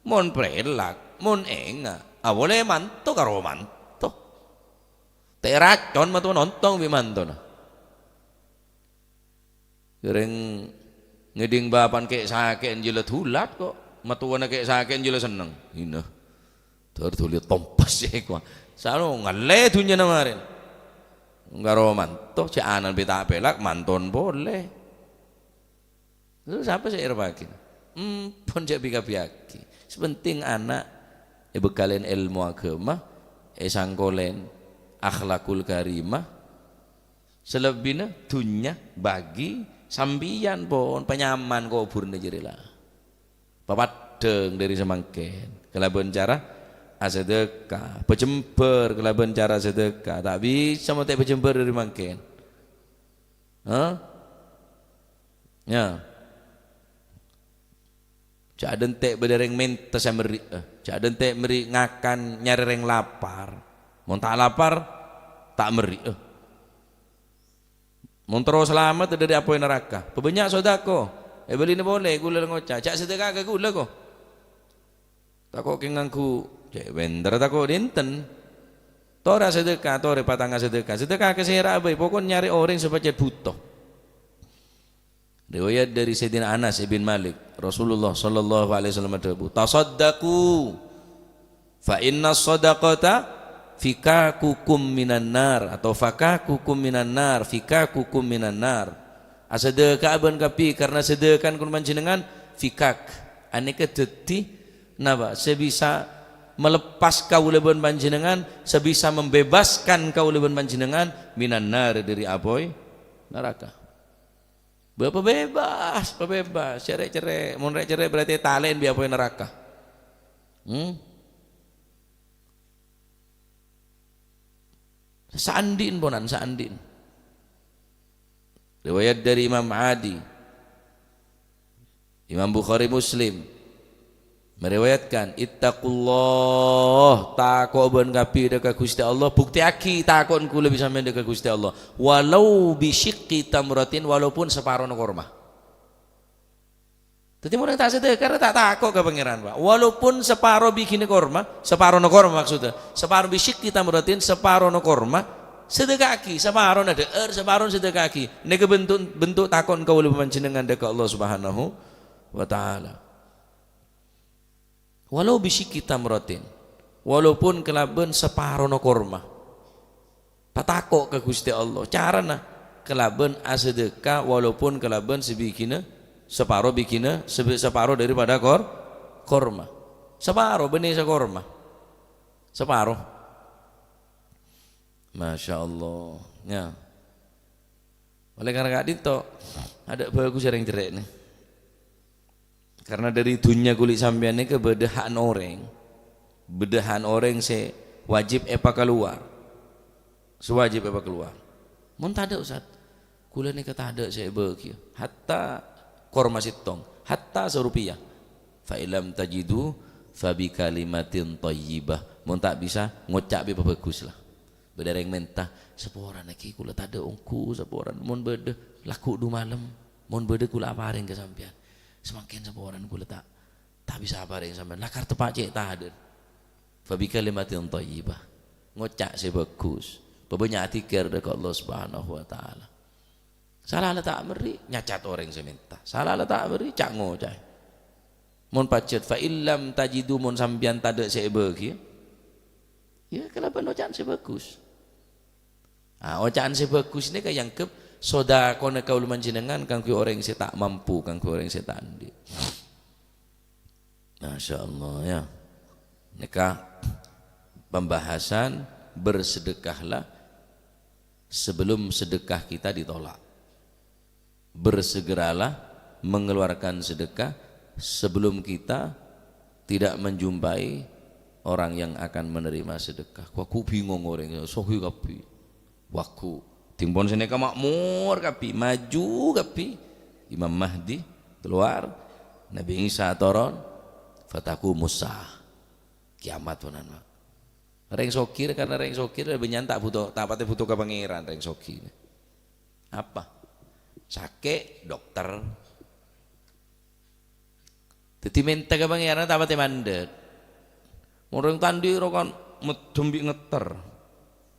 mon prelak mon enga boleh manto karo manto teracon matu nonton bi manto na kering ngeding bapan kek sakit jelet hulat kok matuana kek sakit jelet seneng ina tertulis tompas ya kok selalu ngale dunya namarin karo manto cek anan beta pelak manton boleh. Lalu siapa saya irbakin? Pun cek biaki. Sepenting anak bekalin ilmu agama, sangkolen akhlakul karimah, selebihnya dunya bagi sambian pun penyaman kubur nejerilah papadeng dari semangken kelaban cara sedekah, pejember kelaban cara sedekah, tak bisa mau pejember dari mangken. Ya. Cak dentek bedereng mentes yang meri, cak dentek meri ngakan nyari reng lapar, mau tak lapar tak meri, mau terus selamat dari apa yang neraka, pebanyak sodako, beli ini boleh, gula ngocah, cak sedekah ke gula kok, tak kok kengangku, cak bener tak kok dinten, tora sedekah, tora patangga sedekah kesehara abai, pokoknya nyari orang supaya butuh. Riwayat dari Sayyidina Anas ibn Malik, Rasulullah sallallahu alaihi wasallam berkata, "Tasaddaqu fa inna shadaqata fikakukum minan nar," atau fakakukum minan nar, fikakukum minan nar. Asedekah aban kapi karena sedekah kun panjenengan fikak. Aneka deti napa? Sebisa melepas kaulaban panjenengan, sebisa membebaskan kaulaban panjenengan minan nar dari apoy neraka. Bapak bebas, cerai, mau cerai berarti talen biar apa neraka. Seandin ponan, seandin. Riwayat dari Imam Adi, Imam Bukhari Muslim meriwayatkan, ittaqullah, takut ben kapi dekat Gusti Allah, bukti aki takut ku lebih sampai dekat Gusti Allah, walau bisyikki tamratin, walaupun separuh kurma. Jadi orang tak sedekah karena tak takut ke pangeran Pak, walaupun separuh bikin kurma, separuh kurma maksudnya, separuh bisyikki tamratin, separuh kurma, sedekah aki, separuh ada separuh sedekah aki. Ini bentuk takut kau lebih panjenengan dekat Allah Subhanahu wa taala. Walau bisyikki tamratin, walaupun kelaben separuh kurma, patakok ke Gusti Allah. Carana kelaben asedekah walaupun kelaben sebikina separuh bikina separuh daripada kurma, separuh benih sekurma, separuh. Masya Allah. Ya. Oleh karena itu ada bagus sering cerai nih. Karena dari dunia kulit sampean ini kebedahan orang wajib apa keluar, sewajib apa keluar. Mun tada Ustaz, kula ni kata ada saya bagi, hatta korma sitong, hatta serupiah. Fa ilam tajidu fa bi kalimatin thayyibah. Mun tak bisa ngocak be bagus lah. Bedereng mentah seporan lagi kula tada ongku seporan. Mun bede laku du malam, mun bede kula apareng ke sampean. Semakin seporan kula tak bisa apareng sampean. Lakar tepak cek tak ada. Fa bi kalimatin thayyibah. Ngocak se bagus. Banyak atikir dekat Allah Subhanahu wa taala. Salah tak meri nyacat orang seminta. Salah tak meri cak ngocak. Mun pacet fa illam tajidu mun sampean tada se bagi. Ya kenapa ocaan se bagus. Ah ocaan se bagus ini yang ke sodakone kaul manjenengan kanggo orang yang tak mampu, kanggo orang yang tak andi. Masya Allah ya. Nikah pembahasan bersedekahlah sebelum sedekah kita ditolak. Bersegeralah mengeluarkan sedekah sebelum kita tidak menjumpai orang yang akan menerima sedekah. Aku bingung orang sohi kapi. Waku timbon seneka makmur kapi, maju kapi. Imam Mahdi keluar, Nabi Isa turun, fataku Musa. Kiamat ponan mak. Reng sokir karena reng sokir lebih nyantak butuh, tapatnya butuh ke pangeran reng sokir. Apa? Sakit dokter. Jadi minta ke pangeran tapatnya mandat. Orang tandi rokan medembi ngeter.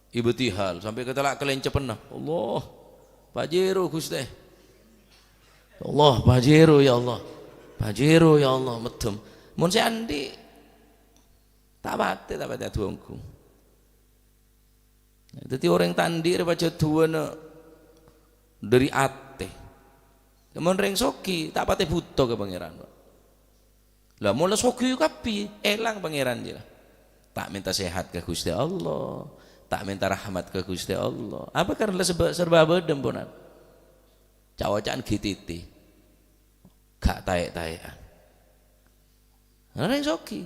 Ibtihal sampai ketelak kelence pernah. Allah, Pajero Gusti. Allah, Pajero ya Allah. Pajero ya Allah medem. Mun si andi tak pate tuangku. Jadi orang tandi baca tuana dari ate. Kemudian reng soki tak pate butuh ke pangeran. Lah mula soki kapi elang pangeran dia. Tak minta sehat ke Gusti Allah, tak minta rahmat ke Gusti Allah. Apa karena serba bedem punan. Cawacaan GTT. Gak taek-taekan. Nang soki.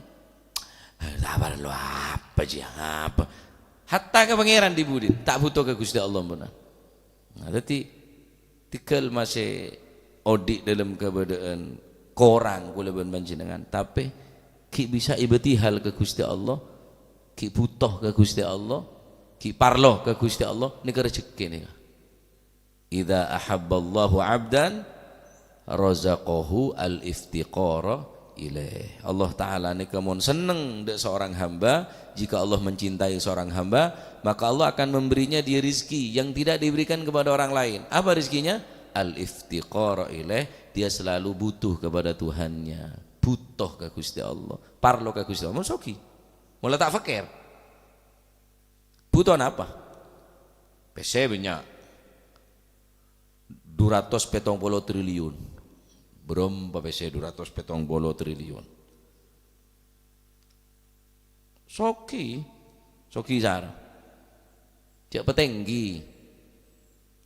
Sabar lu apa sih apa? Hatta ke pangeran dibudi, tak butuh ke Gusti Allah punan. Nah, jadi tikel masih odik dalam keadaan korang kula ben panjenengan, tapi ki bisa ibtihal ke Gusti Allah, ki butuh ke Gusti Allah, ki parloh ke Gusti Allah nika rezeki nika. Idza ahabballahu 'abdan razaqahu al-iftiqara ilaih. Allah taala nika mun seneng dek seorang hamba, jika Allah mencintai seorang hamba, maka Allah akan memberinya dia rizki yang tidak diberikan kepada orang lain. Apa rizkinya? Al-iftiqara ilaih, dia selalu butuh kepada Tuhannya, butuh ke Gusti Allah, parlo ke Gusti Allah. Mun soki mulai tak fakir butuh apa? PC banyak 270 triliun. Berapa PC 270 triliun? Soki zar cek petenggi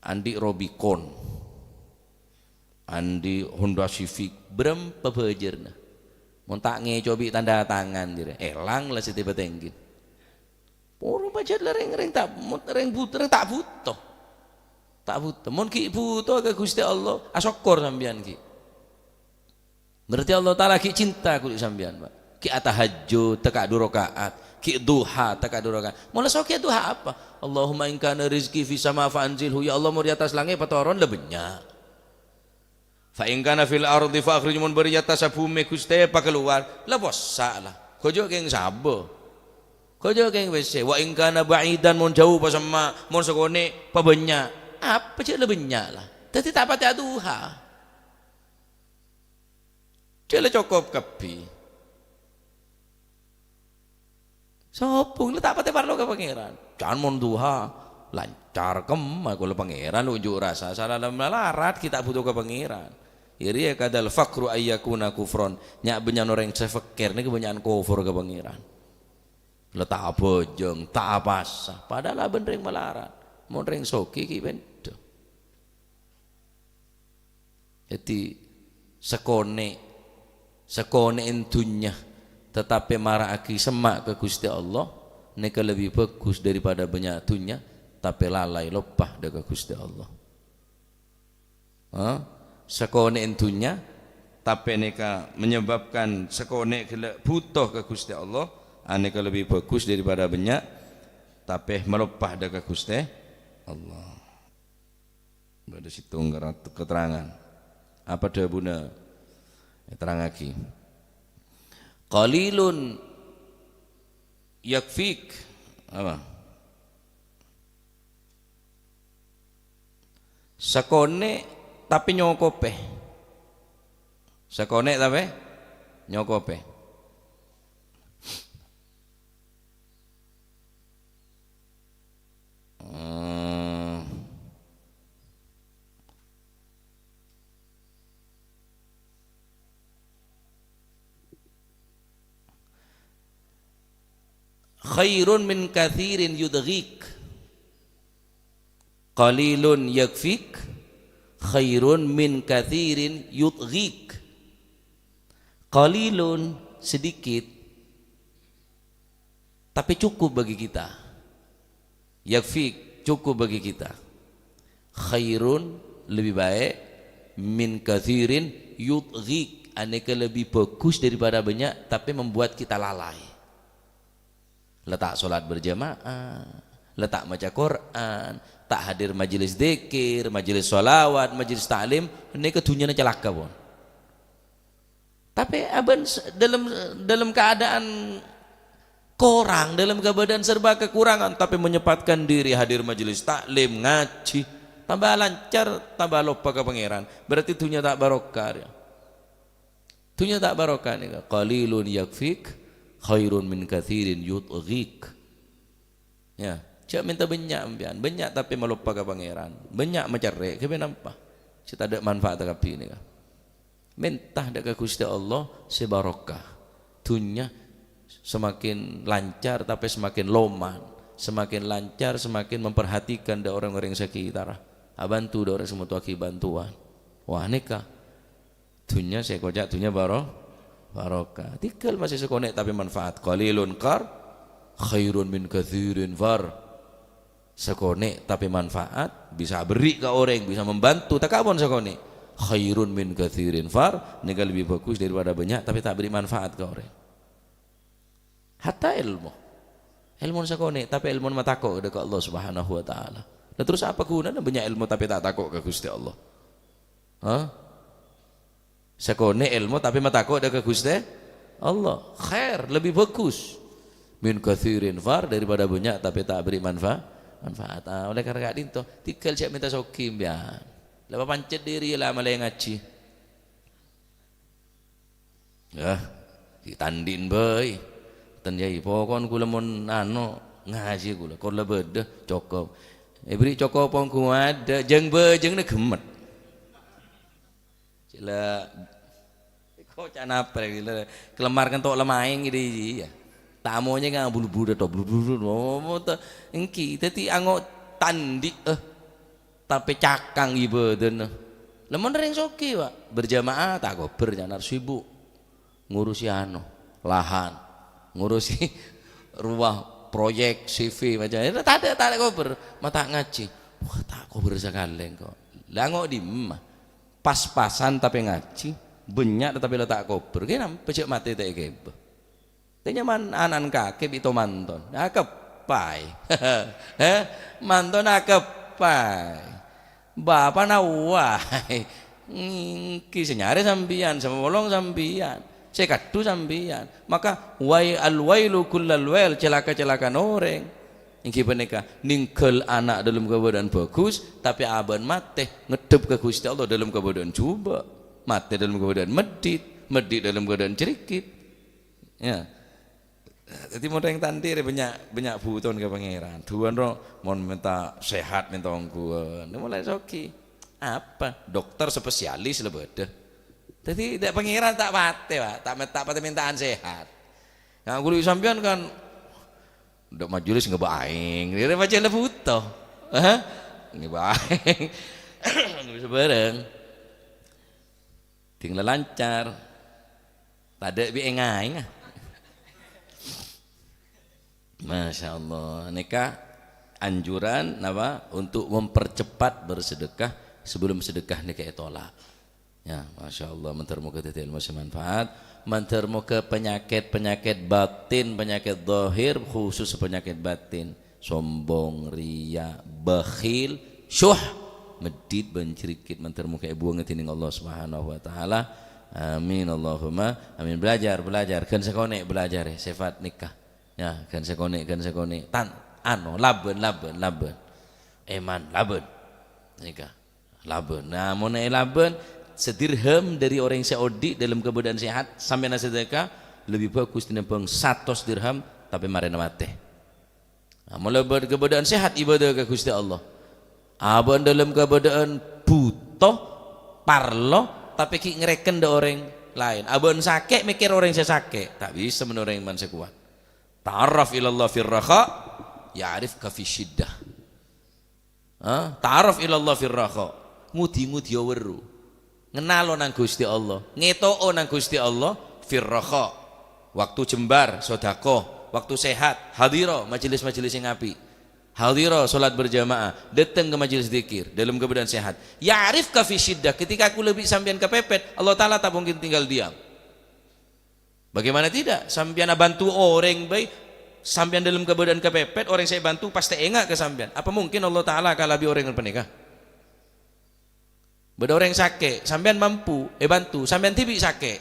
Andi Robicon, Andi Honda Civic, berapa bejerna? Mau tak ngecobi tanda tangan dire, elang lah setiap petenggi. Orang baca lereng tak butuh. Tak butuh. Mun ki butuh ke Gusti Allah, asokor sampean ki. Berarti Allah taala ki cinta kulit sampean, Pak. Ki atahajud teka 2 rakaat, ki duha teka 2 rakaat. Mula sok duha apa? Allahumma in kana rizqi fi sama fa anzilhu, ya Allah mau di atas langit patoron lebenya. Fa in kana fil ardi fa akhrij mun bari atas bumi Gusti pa keluar, la bossa lah. Kojo geng sabo. Kojo geng wese. Wa in kana ba'idan mun jauh pa sama mun sekone pa benya. Apa cek lebenya lah. Dadi tak pati duha. Cek cukup kapi. Sopung lu tak pati parlo ke pangeran. Jangan mon duha lancar kemah kalau pangeran unjuk rasa salah melarat kita butuh ke pangeran. Iri kadal fakru ayyakuna kufron, nyak benyan orang sefekir ni kebanyakan kufur ke pangeran. Letak bojong tak pasah padahal bener melarat mon ring soki ki bendo. Jadi sekone entunya tetapi maraki semak ke Gusti Allah neka lebih bagus daripada banyak dunya tapi lalai lopah ke Gusti Allah. Sekone entunya tapi neka menyebabkan sekone butuh ke Gusti Allah, aneka lebih bagus daripada banyak tapi melopah ke Gusti Allah. Pada situ keterangan apa dah buna terang lagi. Qalilun yakfik apa? Sakone tapi nyokope. Sakone tapi nyokope. Khairun min kathirin yudghik, qalilun yakfik, khairun min kathirin yudghik. Qalilun sedikit tapi cukup bagi kita, yakfik cukup bagi kita, khairun lebih baik, min kathirin yudghik aneka lebih bagus daripada banyak tapi membuat kita lalai. Letak solat berjamaah, letak baca Quran, tak hadir majelis zikir, majelis solawat, majelis ta'lim, ini kedunyanya celaka pun. Tapi aban dalam keadaan kurang, dalam keadaan serba kekurangan, tapi menyempatkan diri hadir majelis taklim, ngaji, tambah lancar, tambah lupa ke pangeran. Berarti dunia tak barokah. Ya. Dunia tak barokah nih. Qalilun yakfik, khairun min kathirin yudghik. Ya, cak minta banyak tapi melupa ke pangeran. Banyak mencari, ke nampak. Cak ada manfaat tapi ini kan. Minta dekat Gusti Allah sebarokah. Dunia semakin lancar tapi semakin loman. semakin lancar, semakin memperhatikan da orang-orang sekitar. Bantu da orang semua tuaki bantuan. Wah nikah. Dunia saya kojak dunia barokah. Tikal masih sekonek tapi manfaat. Qalilun qar khairun min katsirin far. Sekonek tapi manfaat, bisa beri ke orang, bisa membantu. Tak kabon sekonek. Khairun min katsirin far. Ini lebih bagus daripada banyak tapi tak beri manfaat ke orang. Hatta ilmu sekonek tapi ilmu matako dekat Allah Subhanahu wa taala. Nah terus apa gunanya banyak ilmu tapi tak takut ke Gusti Allah? Sekone ilmu tapi matako ke Gusti Allah. Khair, lebih bagus. Min katsirin far daripada banyak tapi tak beri manfaat. Oleh karena itu tikal siap minta sokim ya. Lepas pancet diri lah malah ngaji. Ya, ditandin boy. Tanjai pokon kula mun ngaji kula. Kula beda cukup. Beri cokop pongku ada jeng bejeng ne gemet. Cila kok cana apa gila kelemar kan tok lemaing gitu ya. Tamunya nggak bulu-bulu tok bulu-bulu mau ta engki tadi anggo tandi tapi cakang ibaden. Lemon ring soki Pak. Berjamaah tak gober jangan sibuk ngurusi lahan, ngurusi rumah proyek CV macam itu tak ada kober mata ngaji wah tak kober sekali kok lah ngok di pas-pasan tapi ngaji banyak tapi letak kober kena pecek mati tak kebe tanya man anan kakek itu manton akepai manton akepai bapak nawai kisah nyari sambian sama bolong sambian saya kadu sambian maka wailu kullal wail celaka-celaka orang ingki peneka ningkel anak dalam keadaan bagus tapi aban mate ngedep ke Gusti Allah dalam keadaan coba mate dalam keadaan medit dalam keadaan cerikit ya jadi mau yang tandir banyak buton ke pangeran tuan roh mau minta sehat minta ongkuan mulai soki apa dokter spesialis lebih jadi tidak pengiran tak mati Pak, tak pati mintaan sehat. Yang kulit sampean kan udah majelis ngebaing, dia baca le butuh. Ngebaing. Bisa bareng. Tinggal lancar. Tak ada bi engai. Masya Allah, nikah anjuran apa untuk mempercepat bersedekah sebelum sedekah nikah tolak. Ya, Masya Allah, mentermu ke titik ilmu semanfaat, mentermu ke penyakit batin, penyakit zahir, khusus penyakit batin, sombong, ria, bakhil, syuh, medit, bencerikit, mentermu ke buang ngetining Allah Subhanahu wa taala. Amin Allahumma amin. Belajar kan sekonek belajar ya sifat nikah. Ya, kan sekonek laben eman laben nikah laben. Nah, mun laben sedirham dari orang yang Saudi dalam keadaan sehat sampai sedekah lebih bagus tinimbang 100 dirham tapi marena mate. Nah, mulai keadaan sehat ibadah ke Gusti Allah. Abang dalam keadaan butuh parlo tapi ki ngereken da orang lain. Abang sakit mikir orang saya sakit, tak bisa menurut orang man sekuat. Ta'arraf ilallah fir raha ya'rifka fi syiddah. Ta'arraf ilallah fir raha. Ngudi-ngudi weru. Ngenalo nang Gusti Allah, ngetoo nang Gusti Allah firraha waktu jembar sedekah, waktu sehat hadira majelis-majelis yang api, hadira salat berjamaah, datang ke majelis zikir dalam keadaan sehat. Ya'rifka fi syiddah, ketika aku lebih sampean kepepet, Allah taala tak mungkin tinggal diam. Bagaimana tidak? Sampean bantu orang baik, sampean dalam keadaan kepepet, orang saya bantu pasti enggak ke sampean. Apa mungkin Allah taala kalabi orang yang penikah? Beda orang sakit, sampean mampu, bantu, sampean tibi sakit.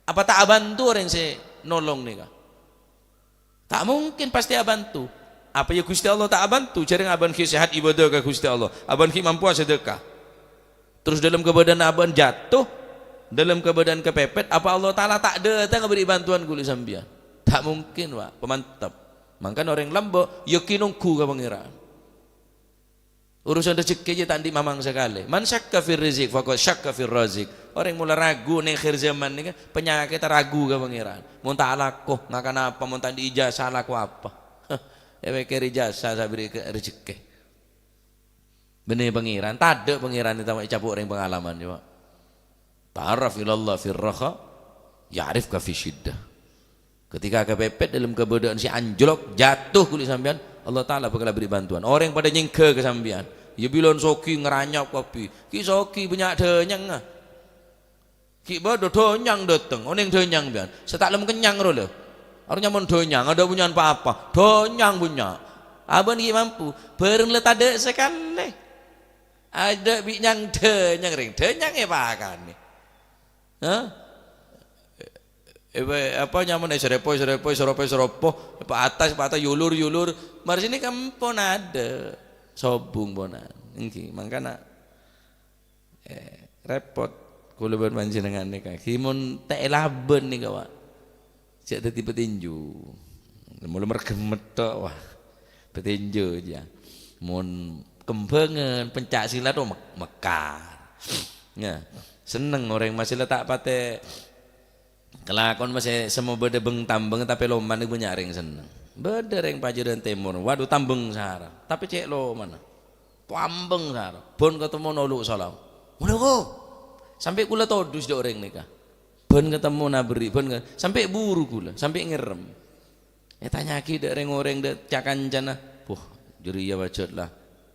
Apa tak bantu orang saya nolong nih kah? Tak mungkin pasti bantu. Apa ya Gusti Allah tak bantu? Jarang aban ki sehat ibadah ke Gusti Allah. Aban ki mampu sedekah. Terus dalam keadaan aban jatuh, dalam keadaan kepepet, apa Allah Taala tak datang beri bantuan kuli sampean? Tak mungkin Pak, pemantap. Makanya orang lambo, yakinungku ke pangeran. Urusan rezeki aja tadi mamang sekali. Man syakka fir rizq faqad syakka fir razik. Orang mulai ragu nih akhir zaman nih kan penyakit ragu ke pangeran. Mun tak laku ngakan apa, mun tak diijazah laku apa. keri jasa sabri rezeki. Benih pengiran, tade pengiran itu mak capuk ring pengalaman coba. Ta'arraf ilallah fir raha, ya'rifka fi syiddah. Ketika kepepet dalam kebodohan si anjlok jatuh kulit sampean, Allah Taala bakal beri bantuan. Orang pada nyengke ke sampean. Ya bilon soki ngeranyap kopi. Ki soki banyak denyang ah. Ki bodoh donyang dateng, oneng donyang bian. Setak lem kenyang ro lho. Artinya mon donyang ada punya apa-apa. Donyang punya. Abang ki mampu. Bareng let ada sekali. Ada binyang denyang ring. Denyang pakan nih. Hah? Apa nyaman seropo pak atas yulur mari sini kan pun ada sobung bonan engki mangkana repot kula panjenengan nika kimun teh laben nih kawan cek dadi petinju mulai mergemet tok wah petinju aja mun kembangan pencak silat tuh mekar ya seneng orang masih letak pate kelakon masih semua beda beng tambeng tapi loman itu banyak yang seneng beda yang pajaran timur waduh tambeng sahara tapi cek lo mana tambeng sahara bon ketemu noluk salam udah kok sampai kula todus di orang nikah bon ketemu naberi bon sampai buru kula sampai ngerem tanya ki dari orang dek cakan jana jadi ya wajar lah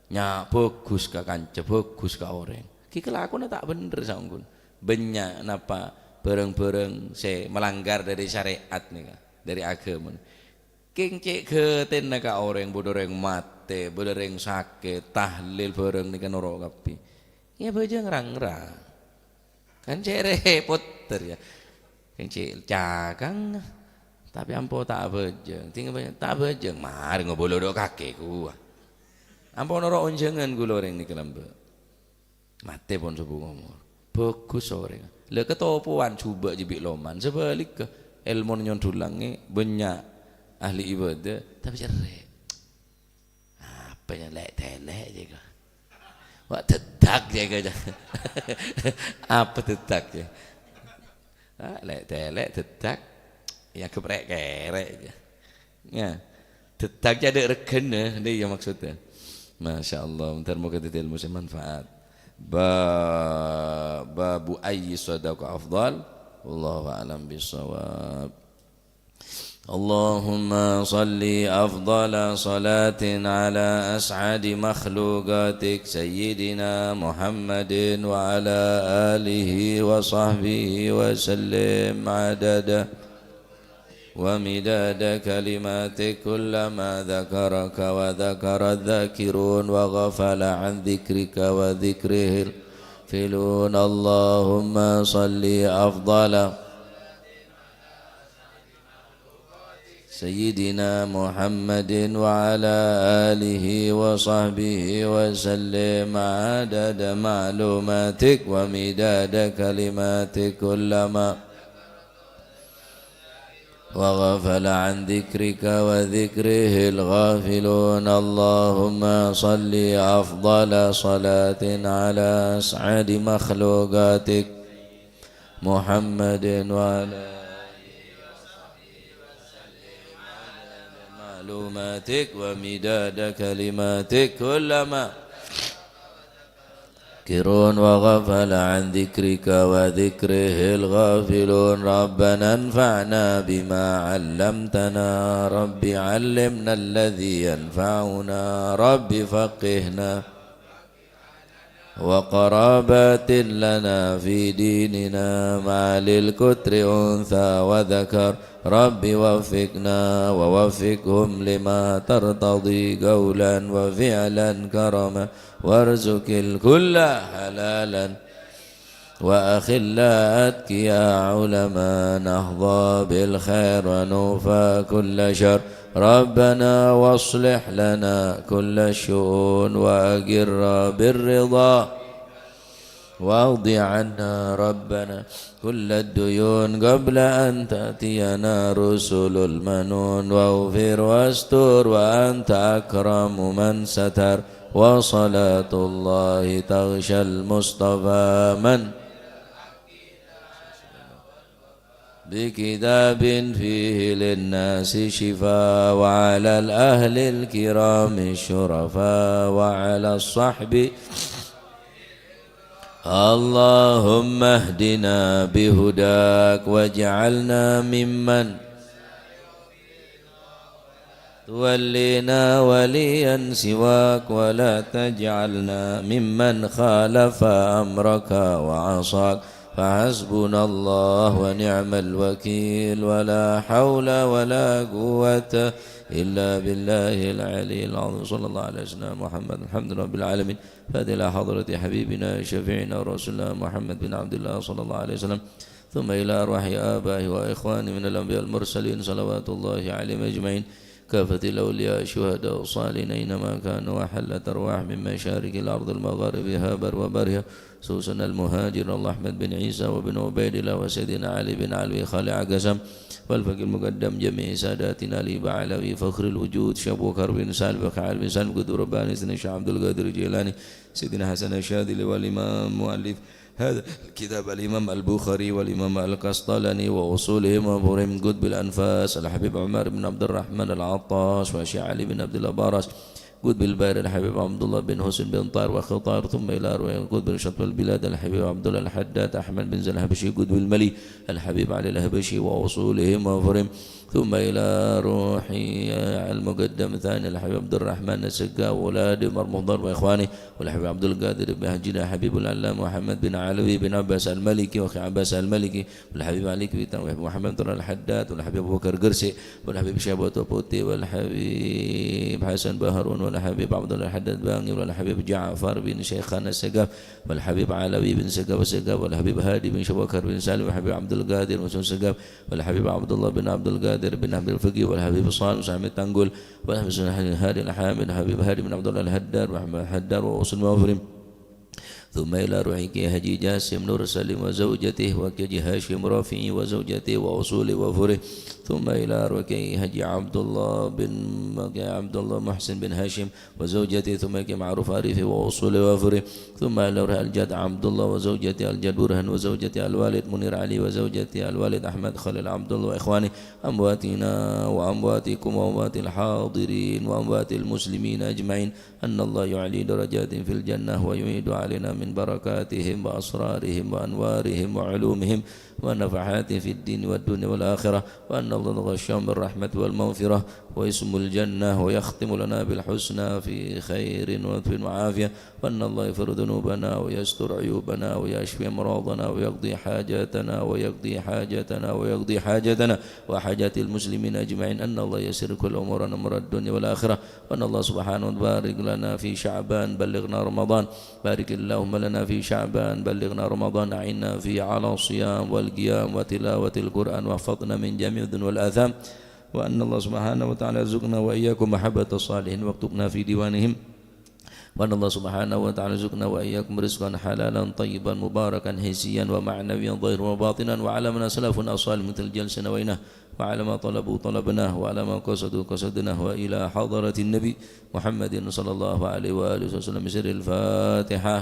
nya bagus ka kanca bagus ka orang ki kelakon tak bener sanggun banyak napa bareng-bareng saya melanggar dari syariat nih dari agama king cek geten ka orang bodoh yang mate bodoh yang sakit tahlil bareng nih kan orang kapi ya baja ngerang-ngerang kan cek repot ya king cek cakang tapi ampo tak baja tinggal banyak tak baja mari ngobrol do kakeku ampo noro onjengan gula orang nih kelamba mate pun subuh ngomor bagus orang le ketopuan coba jibik loman sebalik ke ilmu nyondulangi banyak ahli ibadah tapi cerai apa yang lek telek juga wak dedak jaga apa dedak ya lek telek dedak ya keprek kerek ya dedak jadi regen dia yang maksudnya Masya Allah bentar mau kita ilmu manfaat babu ayyi sadaqah afdal wallahu a'lam bissawab Allahumma salli afdala salatin ala as'adi makhluqatik sayyidina Muhammadin wa ala alihi wa sahbihi wa sallim adada ومداد كلماتك كلما ذكرك وذكر الذاكرون وغفل عن ذكرك وذكره الغافلون اللهم صل أفضل سيدنا محمد وعلى آله وصحبه وسلم عدد معلوماتك ومداد كلماتك كلما وغفل عن ذكرك وذكره الغافلون اللهم صل أفضل صلاة على أسعد مخلوقاتك محمد وعلى معلوماتك ومداد كلماتك كلما كرون وغفل عن ذكرك وذكره الغافلون ربنا انفعنا بما علمتنا رب علمنا الذي ينفعنا رب فقهنا وقرابات لنا في ديننا مع للكتر أنثى وذكر رب وفقنا ووفقهم لما ترتضي قولا وفعلا كرما وارزق الكل حلالا وأخلا أتقيا علما نهضى بالخير ونوفى كل شر ربنا واصلح لنا كل الشؤون وأقر بالرضا واقض عنا ربنا كل الديون قبل أن تأتينا رسل المنون واغفر واستر وأنت أكرم من ستر وصلاة الله تغشى المصطفى من بكتاب فيه للناس شفاء وعلى الأهل الكرام الشرفاء وعلى الصحب اللهم اهدنا بهداك واجعلنا ممن تولينا وليا سواك ولا تجعلنا ممن خالف أمرك وعصاك فحسبنا الله ونعم الوكيل ولا حول ولا قوة إلا بالله العلي العظيم صلى الله عليه وسلم محمد الحمد لله رب العالمين فهذه إلى حضرة حبيبنا شفيعنا رسولنا محمد بن عبد الله صلى الله عليه وسلم ثم إلى أرواح آبائه وإخوانه من الأنبياء المرسلين صلوات الله عليهم أجمعين كافة الأولياء الشهداء والصالحين أينما كانوا وحلت أرواح من مشارق الأرض المغارب هابر وبرها سوسن المهاجر الله أحمد بن عيسى وبن عبيد الله وسيدنا علي بن علوي خالع قسم والفقيه المقدم جميع ساداتنا علي بعلوي فخر الوجود شابو كرب بن سالم وكعال بن سالم قدر رباني سيدنا شيخ عبد القادر الجيلاني سيدنا حسن الشاذلي والإمام مؤلف هذا الكتاب الإمام البخاري والإمام القسطلاني وأصولهم وفورهم قطب الأنفاس الحبيب عمر بن عبد الرحمن العطاس وشيخ علي بن عبد الله بارس قطب البار الحبيب عبد الله بن حسين بن طار وخطار ثم إلى أروي قطب شطب البلاد الحبيب عبد الله الحداد أحمد بن زل الهبشي قطب الملي الحبيب علي الهبشي وأصولهم وفورهم ثم إلى روحي المقدم ثاني الحبيب عبد الرحمن السقا وولاد مرمضر وإخواني والحبيب عبد القادر بن هجينا حبيب العلام محمد بن علوي بن عباس الملكي وأخي عباس الملكي والحبيب علي كبيتان والحبيب محمد بن الحداد والحبيب أبو بكر قرسي والحبيب شابوت وبوتي والحبيب حسن بهرون والحبيب عبد الله الحداد باني والحبيب جعفر بن شيخان السقاف والحبيب علوي بن سقاف السقاف والحبيب هادي بن شبكر بن سالم والحبيب عبد القادر بن سقاف والحبيب عبد الله بن عبد القادر بن عبد الفقي والحبيب صالح وسعيد التنقل والحبيب هادي الحامد الحبيب هادي بن عبد الله الهدار وأحمد الهدار ووصل موفرم ثم إلى روحك هجي جاسم نور سليم وزوجته وكجي هاشم رافعي وزوجته وأصول وفره ثم إلى روحك هجي عبد الله محسن بن هاشم وزوجته ثم كي معروف عارفه وأصول وفره ثم إلى روح الجد عبد الله وزوجته الجد برهن وزوجته الوالد منير علي وزوجته الوالد أحمد خليل عبد الله وإخواني أمواتنا وأمواتكم وأموات الحاضرين وأموات المسلمين أجمعين أن الله يعلي درجات في الجنة ويعيد علينا من بركاتهم وأسرارهم وأنوارهم وعلومهم ونفحات في الدين والدنيا والآخرة وأن الله غشاهم بالرحمة والمغفرة واسم الجنة ويختم لنا بالحسنى في خير ولطف وعافية وأن الله يغفر ذنوبنا ويستر عيوبنا ويشفي أمراضنا ويقضي حاجاتنا ويقضي حاجتنا وحاجات المسلمين أجمعين أن الله يسر كل أمورنا أمور الدنيا والآخرة وأن الله سبحانه بارك لنا في شعبان بلغنا رمضان بارك اللهم لنا في شعبان بلغنا رمضان أعنا فيه على الصيام والقيام وتلاوة القرآن واحفظنا من جميع الذنوب والآثام وأن الله سبحانه وتعالى يرزقنا وإياكم محبة الصالحين واكتبنا في ديوانهم وأن الله سبحانه وتعالى يرزقنا وإياكم رزقا حلالا طيبا مباركا حسيا ومعنويا ظاهرا وباطنا وعلى من سلفنا الصالح مثل الجلس نويناه وعلى ما طلبوا طلبناه وعلى ما قصدوا قصدناه وإلى حضرة النبي محمد صلى الله عليه وآله وسلم سر الفاتحة.